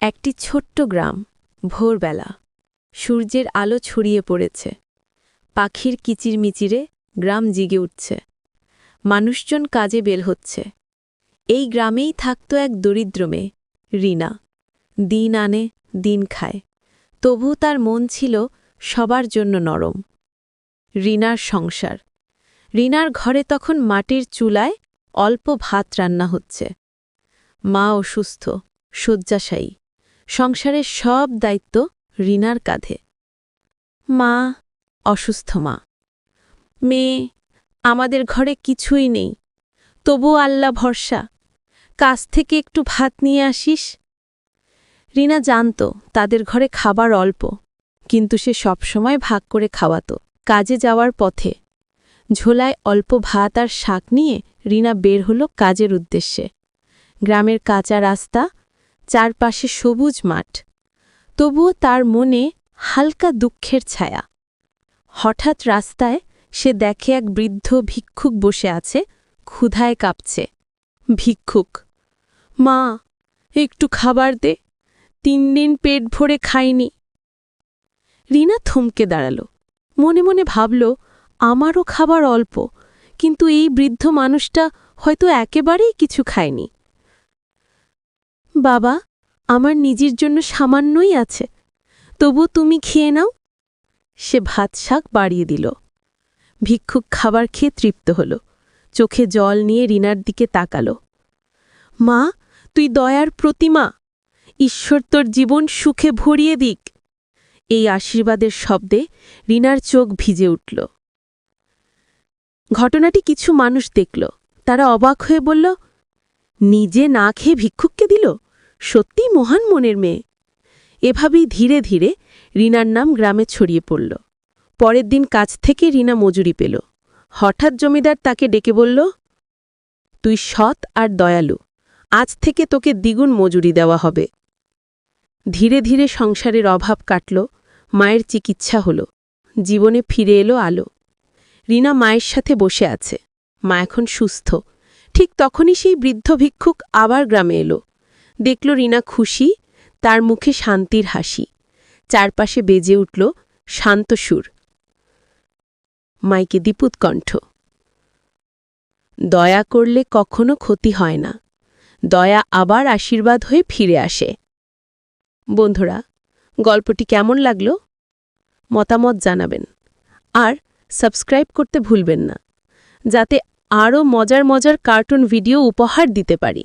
একটি ছোট্ট গ্রাম ভোরবেলা সূর্যের আলো ছড়িয়ে পড়েছে পাখির কিচিরমিচিরে গ্রাম জেগে উঠছে মানুষজন কাজে বের হচ্ছে এই গ্রামেই থাকত এক দরিদ্র মেয়ে রিনা দিন আনে দিন খায় তবু তার মন ছিল সবার জন্য নরম রিনার সংসার রিনার ঘরে তখন মাটির চুলায় অল্প ভাত রান্না হচ্ছে মা অসুস্থ শয্যাশায়ী সংসারের সব দায়িত্ব রিনার কাঁধে মা অসুস্থ মা মেয়ে আমাদের ঘরে কিছুই নেই তবু আল্লাহ ভরসা কাছ থেকে একটু ভাত নিয়ে আসিস রিনা জানত তাদের ঘরে খাবার অল্প কিন্তু সে সবসময় ভাগ করে খাওয়াত কাজে যাওয়ার পথে ঝোলায় অল্প ভাত আর শাক নিয়ে রিনা বের হল কাজের উদ্দেশ্যে গ্রামের কাঁচা রাস্তা চারপাশে সবুজ মাঠ তবুও তার মনে হালকা দুঃখের ছায়া হঠাৎ রাস্তায় সে দেখে এক বৃদ্ধ ভিক্ষুক বসে আছে ক্ষুধায় কাঁপছে ভিক্ষুক মা একটু খাবার দে 3 দিন পেট ভরে খাইনি রিনা থমকে দাঁড়াল মনে মনে ভাবল আমারও খাবার অল্প কিন্তু এই বৃদ্ধ মানুষটা হয়তো একেবারেই কিছু খায়নি বাবা আমার নিজের জন্য সামান্যই আছে তবু তুমি খেয়ে নাও সে ভাত শাক বাড়িয়ে দিল ভিক্ষুক খাবার খেয়ে তৃপ্ত হল চোখে জল নিয়ে রিনার দিকে তাকাল মা তুই দয়ার প্রতিমা ঈশ্বর তোর জীবন সুখে ভরিয়ে দিক এই আশীর্বাদের শব্দে রিনার চোখ ভিজে উঠল ঘটনাটি কিছু মানুষ দেখল তারা অবাক হয়ে বলল নিজে না খেয়ে ভিক্ষুককে দিল সত্যিই মহান মনের মেয়ে এভাবেই ধীরে ধীরে রিনার নাম গ্রামে ছড়িয়ে পড়ল পরের দিন কাজ থেকে রিনা মজুরি পেল হঠাৎ জমিদার তাকে ডেকে বলল তুই সৎ আর দয়ালু আজ থেকে তোকে দ্বিগুণ মজুরি দেওয়া হবে ধীরে ধীরে সংসারের অভাব কাটল মায়ের চিকিৎসা হল জীবনে ফিরে এলো আলো রিনা মায়ের সাথে বসে আছে মা এখন সুস্থ ঠিক তখনই সেই বৃদ্ধ ভিক্ষুক আবার গ্রামে এলো দেখল রিনা খুশি তার মুখে শান্তির হাসি চারপাশে বেজে উঠল শান্ত সুর মাইকে দীপুত কণ্ঠ দয়া করলে কখনো ক্ষতি হয় না দয়া আবার আশীর্বাদ হয়ে ফিরে আসে বন্ধুরা গল্পটি কেমন লাগল মতামত জানাবেন আর সাবস্ক্রাইব করতে ভুলবেন না যাতে আরও মজার মজার কার্টুন ভিডিও উপহার দিতে পারি